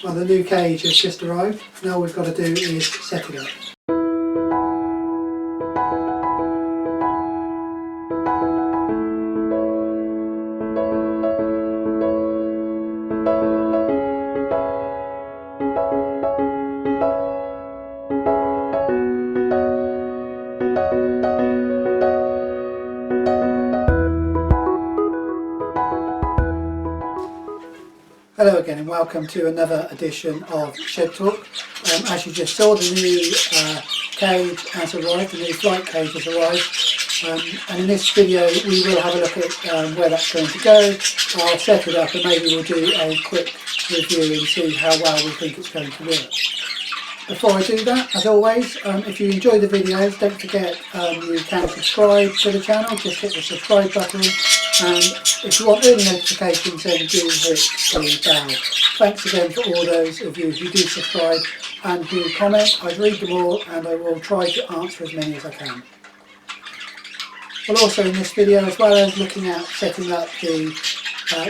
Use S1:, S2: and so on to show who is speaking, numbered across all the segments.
S1: Well, the new cage has just arrived. Now all we've got to do is set it up. Hello again and welcome to another edition of Shed Talk. As you just saw, the new cage has arrived, the new flight cage has arrived, and in this video we will have a look at where that's going to go. I'll set it up and maybe we'll do a quick review and see how well we think it's going to work. Before I do that, as always, if you enjoy the videos, don't forget you can subscribe to the channel. Just hit the subscribe button, and if you want early notifications then do hit the bell. Thanks again for all those of you who do subscribe and do comment. I read them all and I will try to answer as many as I can. Well, also in this video, as well as looking at setting up the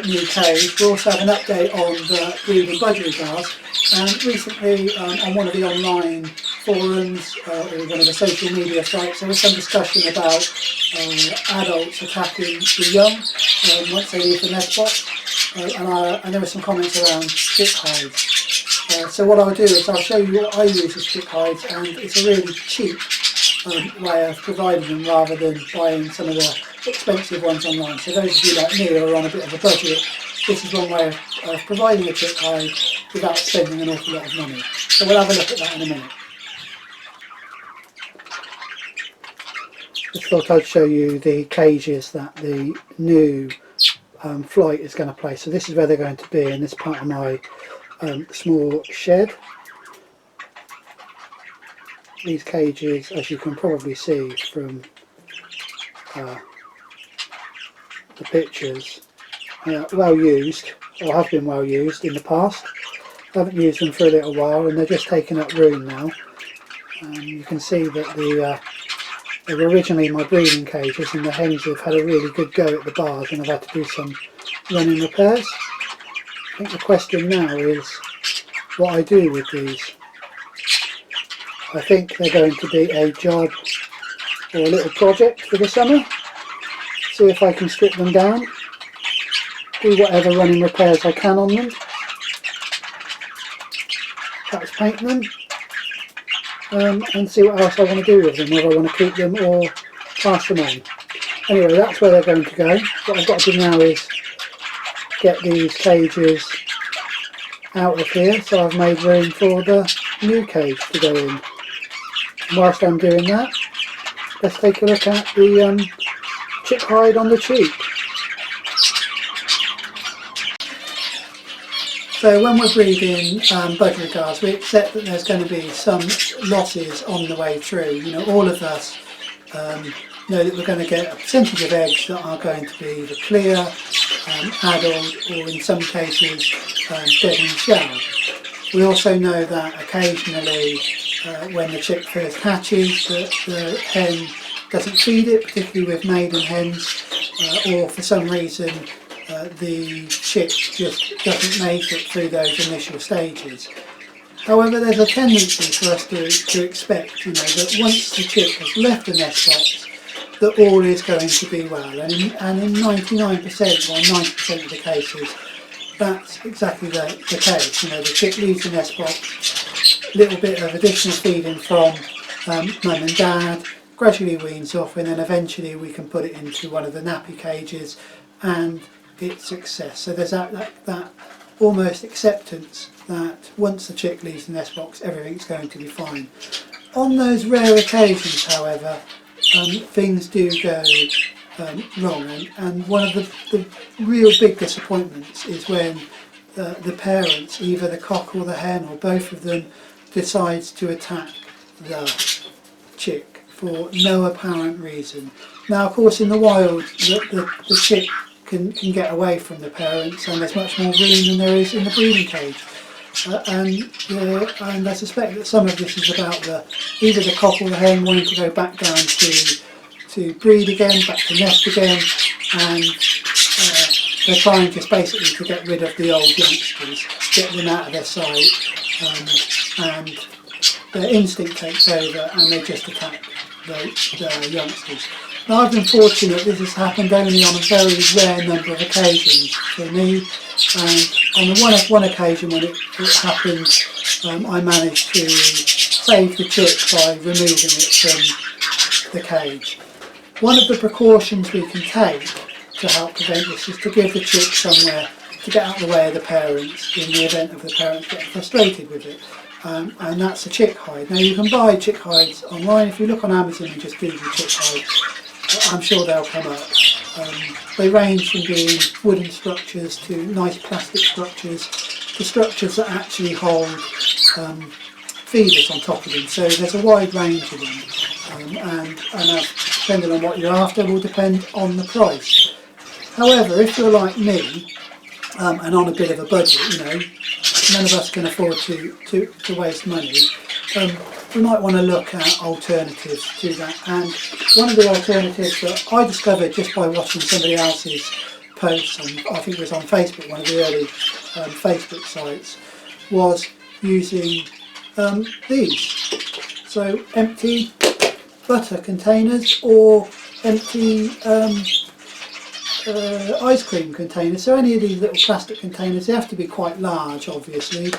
S1: new cage, we'll also have an update on the breeding budgie cars. And recently on one of the online forums or one of the social media sites, there was some discussion about adults attacking the young once they leave the nest box, and there were some comments around chick hides. So what I'll do is I'll show you what I use as chick hides, and it's a really cheap way of providing them rather than buying some of the expensive ones online. So those of you like me who are on a bit of a budget, this is one way of providing a chick hide without spending an awful lot of money. So we'll have a look at that in a minute. Just thought I'd show you the cages that the new flight is going to place. So this is where they're going to be in this part of my small shed. These cages, as you can probably see from the pictures, well used, or have been well used in the past. I haven't used them for a little while and they're just taking up room now. You can see that they were originally my breeding cages, and the hens have had a really good go at the bars and I've had to do some running repairs. I think the question now is what I do with these. I think they're going to be a job or a little project for the summer. See if I can strip them down, do whatever running repairs I can on them, perhaps paint them, and see what else I want to do with them, whether I want to keep them or pass them on. Anyway, that's where they're going to go. What I've got to do now is get these cages out of here, so I've made room for the new cage to go in. And whilst I'm doing that, let's take a look at the chick hide on the cheap. So when we're breeding budgie cars, we accept that there's going to be some losses on the way through. You know, all of us know that we're going to get a percentage of eggs that are going to be the clear, adult, or in some cases dead in shell. We also know that occasionally when the chick first hatches, that the hen doesn't feed it, particularly with maiden hens, or for some reason the chick just doesn't make it through those initial stages. However, there's a tendency for us to expect, you know, that once the chick has left the nest box, that all is going to be well, and in 99% or 90% of the cases, that's exactly the case. You know, the chick leaves the nest box, a little bit of additional feeding from mum and dad, gradually weans off, and then eventually we can put it into one of the nappy cages and it's success. So there's that almost acceptance that once the chick leaves the nest box, everything's going to be fine. On those rare occasions, however, things do go wrong, and one of the real big disappointments is when the parents, either the cock or the hen or both of them, decides to attack the chick for no apparent reason. Now, of course, in the wild, the chick can get away from the parents, and there's much more room than there is in the breeding cage. And I suspect that some of this is about either the cock or the hen wanting to go back down to breed again, back to nest again, and they're trying just basically to get rid of the old youngsters. get them out of their sight, and their instinct takes over and they just attack the youngsters. Now, I've been fortunate this has happened only on a very rare number of occasions for me, and on the one occasion when it happened, I managed to save the chick by removing it from the cage. One of the precautions we can take to help prevent this is to give the chick somewhere to get out of the way of the parents in the event of the parents getting frustrated with it. And that's a chick hide. Now, you can buy chick hides online. If you look on Amazon and just Google chick hide, I'm sure they'll come up. They range from being wooden structures to nice plastic structures to structures that actually hold feeders on top of them. So there's a wide range of them, and depending on what you're after will depend on the price. However, if you're like me and on a bit of a budget, you know, none of us can afford to waste money. We might want to look at alternatives to that, and one of the alternatives that I discovered just by watching somebody else's posts on, I think it was on Facebook, one of the early Facebook sites, was using these. So empty butter containers or empty ice cream containers. So any of these little plastic containers, they have to be quite large obviously,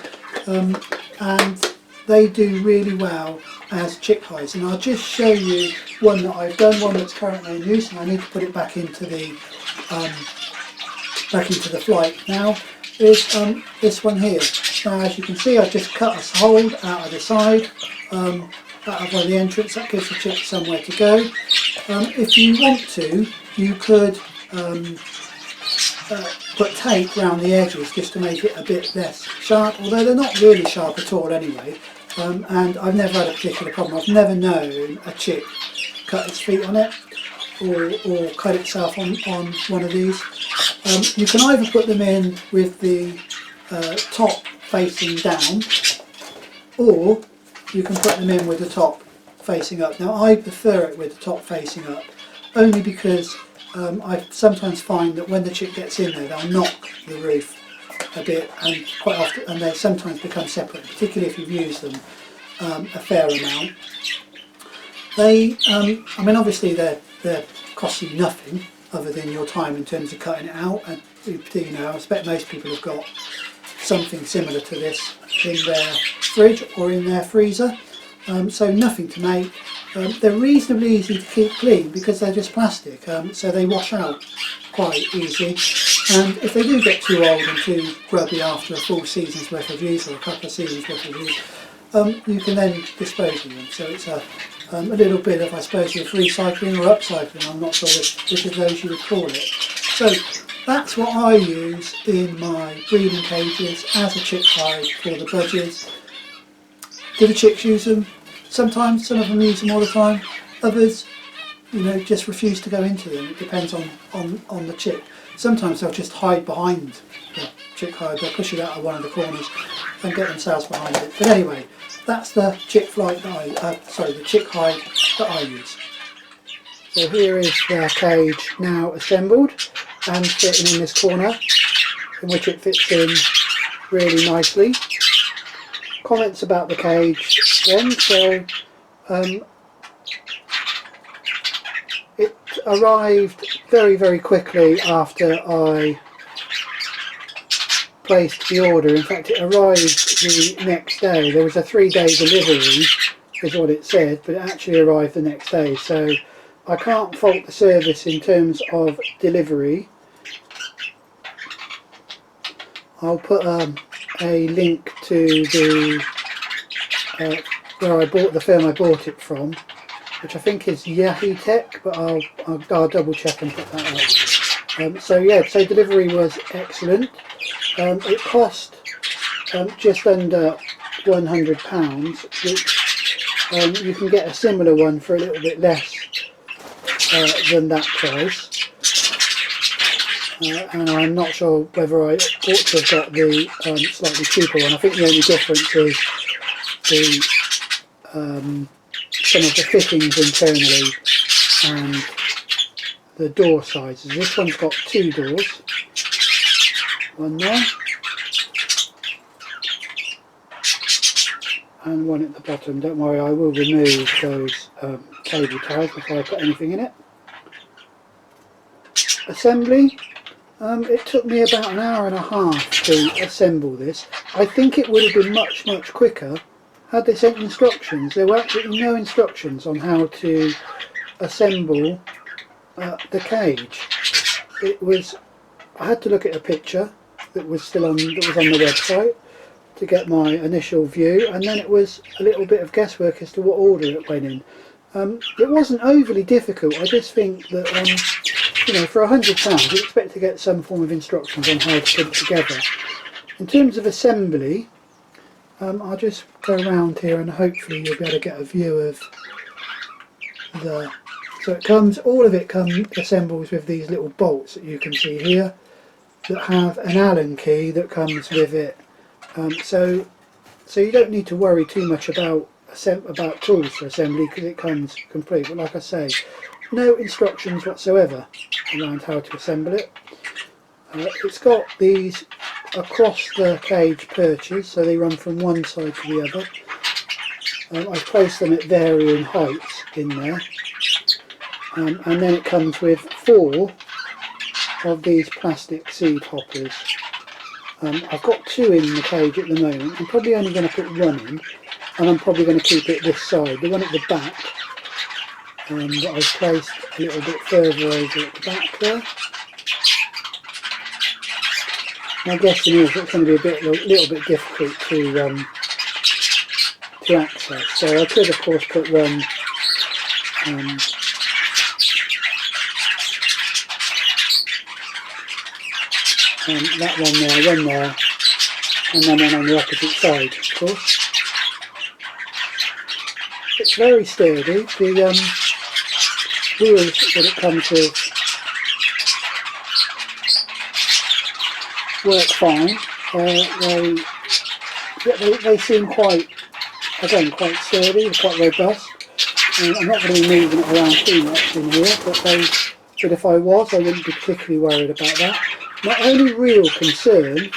S1: and they do really well as chick hides. And I'll just show you one that I've done, one that's currently in use, and I need to put it back into the flight now, is this one here. Now, as you can see, I've just cut a hole out of the side, out of the entrance. That gives the chick somewhere to go. If you want to, you could put tape around the edges just to make it a bit less sharp, although they're not really sharp at all anyway. And I've never had a particular problem. I've never known a chick cut its feet on it or cut itself on one of these. You can either put them in with the top facing down, or you can put them in with the top facing up. Now, I prefer it with the top facing up, only because I sometimes find that when the chick gets in there, they'll knock the roof a bit, and quite often, and they sometimes become separate, particularly if you've used them a fair amount. They, I mean, obviously they're cost you nothing other than your time in terms of cutting it out, and you know, I expect most people have got something similar to this in their fridge or in their freezer, so nothing to make. They're reasonably easy to keep clean because they're just plastic, so they wash out quite easy, and if they do get too old and too grubby after a full season's worth of use or a couple of seasons worth of use, you can then dispose of them. So it's a little bit of, I suppose, of recycling or upcycling. I'm not sure which of those you would call it. So that's what I use in my breeding cages as a chick hide for the budgies. Do the chicks use them? Sometimes. Some of them use them all the time. Others, you know, just refuse to go into them. It depends on the chick. Sometimes they'll just hide behind the chick hide. They'll push it out of one of the corners and get themselves behind it. But anyway, that's the chick flight that the chick hide that I use. So here is the cage now assembled and fitting in this corner, in which it fits in really nicely. Comments about the cage then. So it arrived very quickly after I placed the order. In fact, it arrived the next day. There was a 3-day delivery is what it said, but it actually arrived the next day, so I can't fault the service in terms of delivery. I'll put a link to the where I bought the firm I bought it from, which I think is Yahoo Tech, but I'll double check and put that up. So yeah, so delivery was excellent. It cost just under £100, which you can get a similar one for a little bit less than that price. And I'm not sure whether I ought to have got the slightly cheaper one. I think the only difference is the some of the fittings internally and the door sizes. This one's got 2 doors, one there and one at the bottom. Don't worry, I will remove those cable ties before I put anything in it. Assembly. It took me about an hour and a half to assemble this. I think it would have been much quicker had they sent instructions. There were absolutely no instructions on how to assemble the cage. It was, I had to look at a picture that was on the website to get my initial view, and then it was a little bit of guesswork as to what order it went in. It wasn't overly difficult. I just think that you know, for £100 you expect to get some form of instructions on how to put it together. In terms of assembly, I'll just go around here and hopefully you'll be able to get a view of the... So it comes, all of it assembles with these little bolts that you can see here that have an Allen key that comes with it. So you don't need to worry too much about tools for assembly because it comes complete. But like I say, no instructions whatsoever around how to assemble it. It's got these across the cage perches, so they run from one side to the other. I've placed them at varying heights in there. And then it comes with 4 of these plastic seed hoppers. I've got 2 in the cage at the moment. I'm probably only going to put 1 in, and I'm probably going to keep it this side. The one at the back that I've placed a little bit further over at the back there. My guessing is it's going to be a little bit difficult to access. So I could of course put one that one there, and then one on the opposite side, of course. It's very sturdy. The wheels that it comes with work fine. They seem quite sturdy, quite robust. I'm not going to be moving it around too much in here, but if I was, I wouldn't be particularly worried about that. My only real concern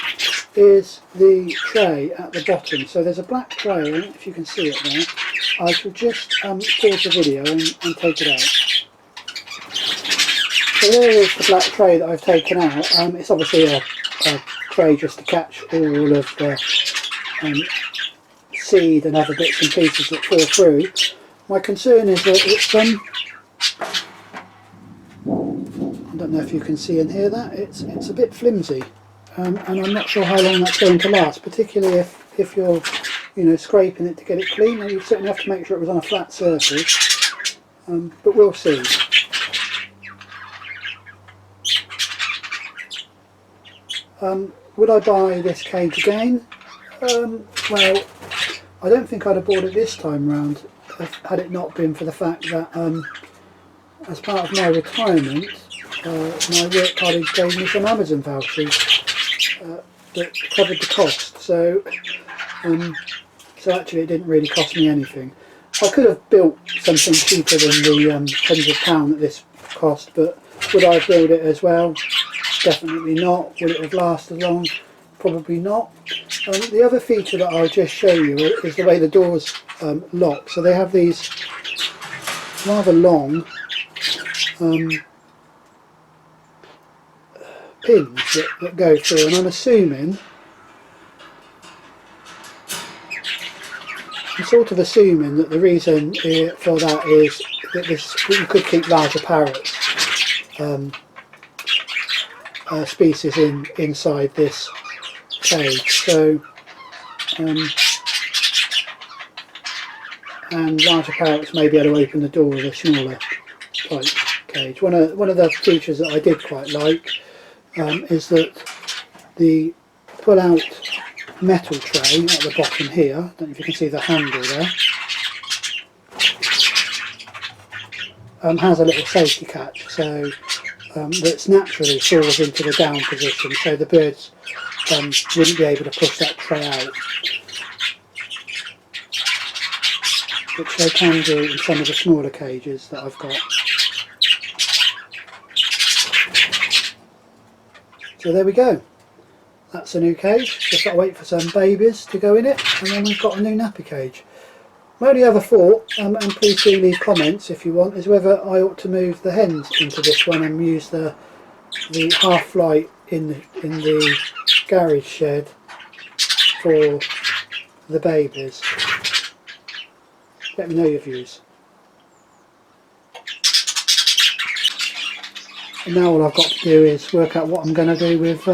S1: is the tray at the bottom. So there's a black tray, I don't know if you can see it there. I shall just pause the video and take it out. So there is the black tray that I've taken out. It's obviously a tray just to catch all of the seed and other bits and pieces that fall through. My concern is that it's I don't know if you can see and hear that, it's a bit flimsy, and I'm not sure how long that's going to last, particularly if you're scraping it to get it clean. You certainly have to make sure it was on a flat surface, but we'll see. Would I buy this cage again? Well, I don't think I'd have bought it this time round had it not been for the fact that as part of my retirement, my work college gave me some Amazon vouchers that covered the cost. So actually it didn't really cost me anything. I could have built something cheaper than the £100 that this cost, but would I build it as well? Definitely not. Would it have lasted long? Probably not. The other feature that I'll just show you is the way the doors lock. So they have these rather long pins that go through, and I'm sort of assuming that the reason for that is that you could keep larger parrots species inside this cage. So and larger parrots may be able to open the door with a smaller type cage. One of the features that I did quite like is that the pull-out metal tray at the bottom here, I don't know if you can see the handle there, has a little safety catch, so that's naturally falls into the down position, so the birds wouldn't be able to push that tray out, which they can do in some of the smaller cages that I've got. So there we go. that's a new cage. Just got to wait for some babies to go in it, and then we've got a new nappy cage. My only other thought, and please do leave comments if you want, is whether I ought to move the hens into this one and use the half flight in the garage shed for the babies. Let me know your views. And now all I've got to do is work out what I'm going to do with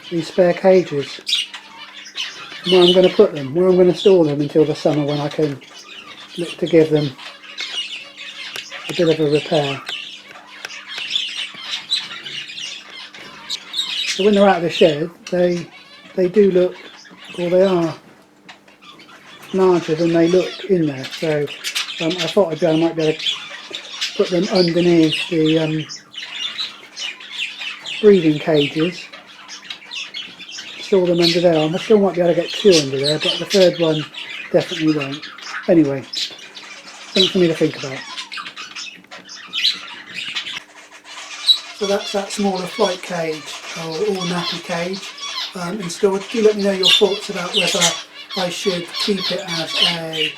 S1: these spare cages. Where I'm going to put them, where I'm going to store them until the summer, when I can look to give them a bit of a repair. So when they're out of the shed, they do look, or they are larger than they look in there. So I thought I might be able to put them underneath the breeding cages. Store them under there. I still might be able to get two under there, but the third one definitely won't. Anyway, something for me to think about. So that's that smaller flight cage, or nappy cage, installed. Do let me know your thoughts about whether I should keep it as a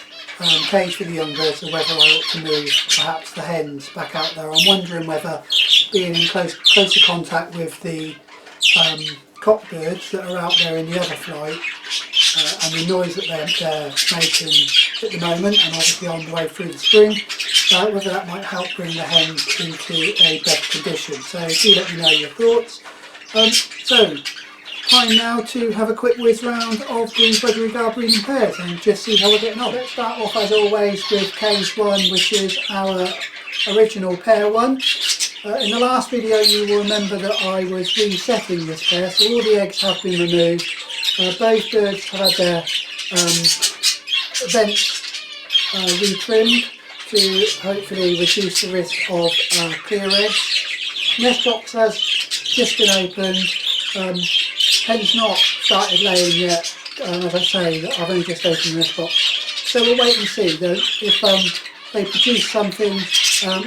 S1: cage for the young birds, or whether I ought to move perhaps the hens back out there. I'm wondering whether being in closer contact with the cock birds that are out there in the other flight, and the noise that they're making at the moment, and obviously on the way through the spring, whether that might help bring the hens into a better condition. So do let me know your thoughts. So time now to have a quick whiz round of the budgie breeding pairs and just see how we're getting on. Let's start off as always with cage 1, which is our original pair 1. In the last video you will remember that I was resetting this pair, so all the eggs have been removed. Both birds have had their vents retrimmed to hopefully reduce the risk of clear eggs. Nest box has just been opened, hens not started laying yet, as I say, I've only just opened the nest box. So we'll wait and see though. If they produce something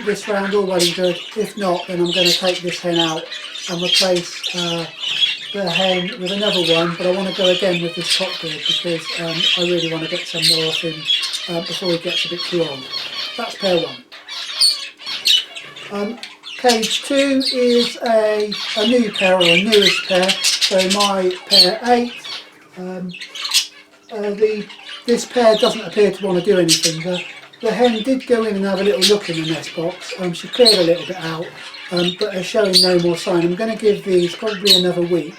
S1: this round, all well and good. If not, then I'm going to take this hen out and replace the hen with another one, but I want to go again with this cockbird because I really want to get some more off him before he gets a bit too old. That's pair 1. Cage 2 is a new pair, or a newest pair, so my pair 8. This pair doesn't appear to want to do anything. The hen did go in and have a little look in the nest box. She cleared a little bit out, but is showing no more sign. I'm going to give these probably another week,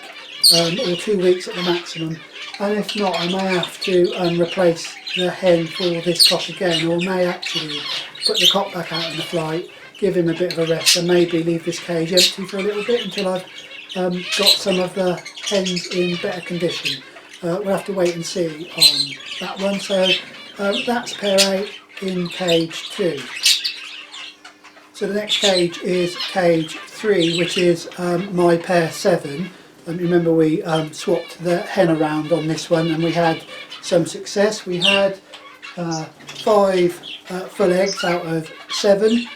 S1: or 2 weeks at the maximum, and if not I may have to replace the hen for this cock again, or may actually put the cock back out in the flight, give him a bit of a rest, and maybe leave this cage empty for a little bit until I've got some of the hens in better condition. We'll have to wait and see on that one. So that's pair 8 in cage 2. So the next cage is cage 3, which is my pair 7. Remember we swapped the hen around on this one and we had some success. We had 5 full eggs out of 7.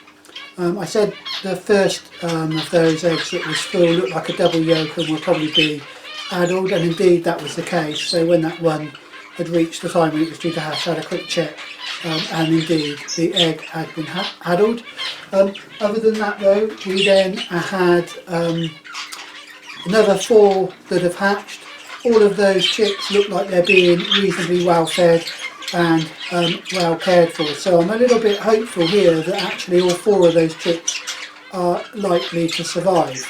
S1: I said the first of those eggs that was full looked like a double yolk and will probably be addled, and indeed that was the case. So when that one had reached the time when it was due to hatch, I had a quick check, and indeed the egg had been addled. Other than that though, we then had another 4 that have hatched. All of those chicks look like they're being reasonably well fed and well cared for, so I'm a little bit hopeful here that actually all 4 of those chicks are likely to survive.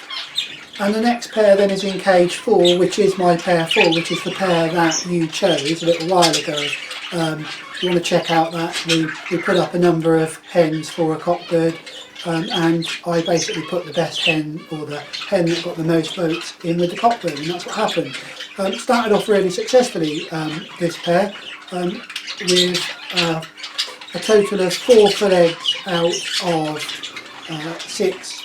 S1: And the next pair then is in cage 4, which is my pair 4, which is the pair that you chose a little while ago. If you want to check out that, we put up a number of hens for a cockbird, and I basically put the best hen, or the hen that got the most votes, in with the cockbird, and that's what happened. Started off really successfully, this pair, with a total of 4 full eggs out of 6,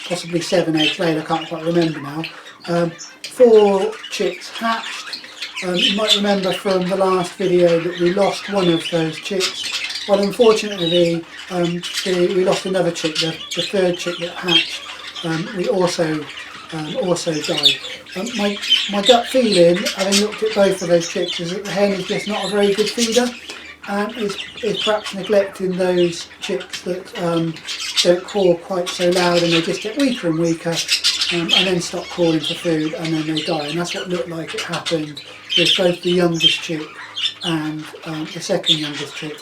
S1: possibly 7 eggs laid, I can't quite remember now. 4 chicks hatched. You might remember from the last video that we lost one of those chicks. Well, unfortunately we lost another chick, the 3rd chick that hatched. We also also died. My gut feeling, having looked at both of those chicks, is that the hen is just not a very good feeder, and is perhaps neglecting those chicks that don't call quite so loud, and they just get weaker and weaker, and then stop calling for food, and then they die. And that's what looked like it happened with both the youngest chick and the second youngest chick.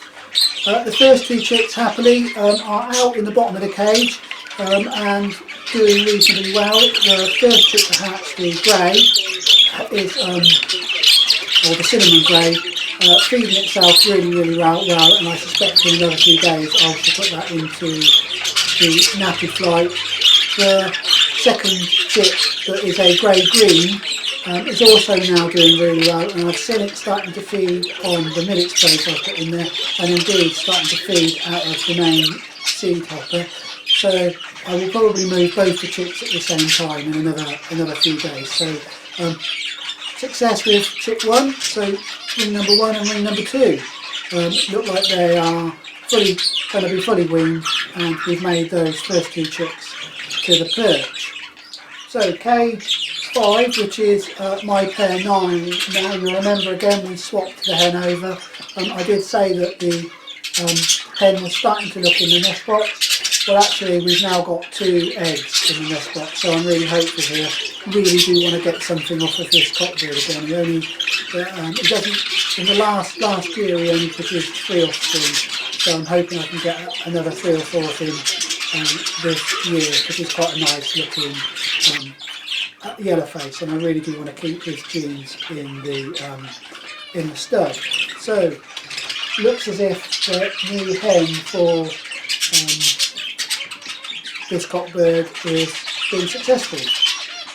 S1: The first two chicks happily are out in the bottom of the cage and doing reasonably well. The first chick that hatched, the grey, is, or the cinnamon grey, feeding itself really well, and I suspect in another few days I'll put that into the nappy flight. The second chick, that is a grey-green, is also now doing really well, and I've seen it starting to feed on the millet space I've put in there, and indeed starting to feed out of the main seed hopper. So I will probably move both the chicks at the same time in another few days. So success with chick 1, so ring number 1 and ring number 2 look like they are going to be fully weaned, and we've made those first 2 chicks to the perch. So cage 5, which is my pair 9. Now you'll remember again we swapped the hen over. I did say that the hen was starting to look in the nest box. Well, actually we've now got 2 eggs in the nest box, so I'm really hopeful here. Really do want to get something off of this cockbird again. He only, he doesn't, in the last year he only produced 3 offspring, so I'm hoping I can get another 3 or 4 of him this year, which is quite a nice looking yellow face, and I really do want to keep his genes in the stud. So looks as if the new hen for this cockbird is being successful.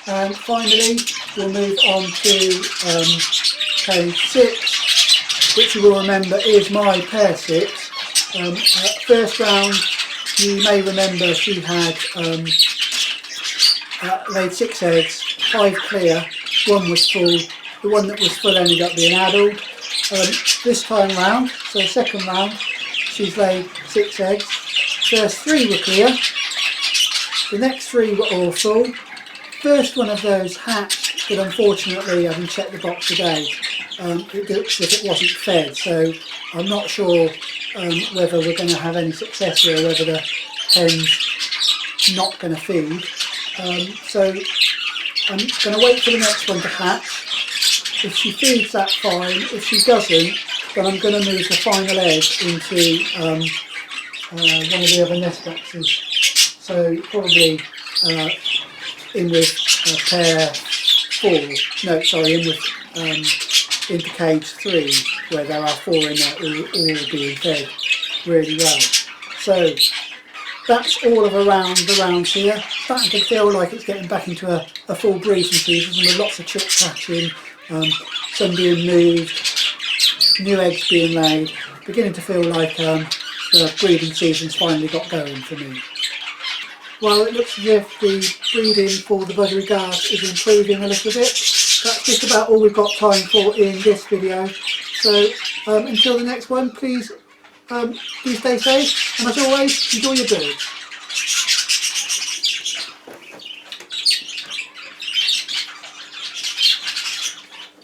S1: And finally we'll move on to cage 6, which you will remember is my pair 6. First round, you may remember she had laid 6 eggs, 5 clear, 1 was full. The one that was full ended up being addled. This time round, so second round, she's laid 6 eggs. First 3 were clear, the next 3 were all full. First one of those hatched, but unfortunately, having checked the box today, it looks as if it wasn't fed, so I'm not sure whether we're going to have any success here, or whether the hen's not going to feed. So I'm going to wait for the next one to hatch. If she feeds, that fine. If she doesn't, then I'm going to move the final egg into one of the other nest boxes. So probably in with pair 4, no sorry, in with into cage 3, where there are 4 in there, all being fed really well. So that's all of around the rounds here. Starting to feel like it's getting back into a full breeding season, with lots of chicks hatching, some being moved, new eggs being laid. Beginning to feel like the breeding season's finally got going for me. Well, it looks as if the breeding for the budgerigars is improving a little bit. That's just about all we've got time for in this video. So until the next one, please do stay safe, and as always, enjoy your birds.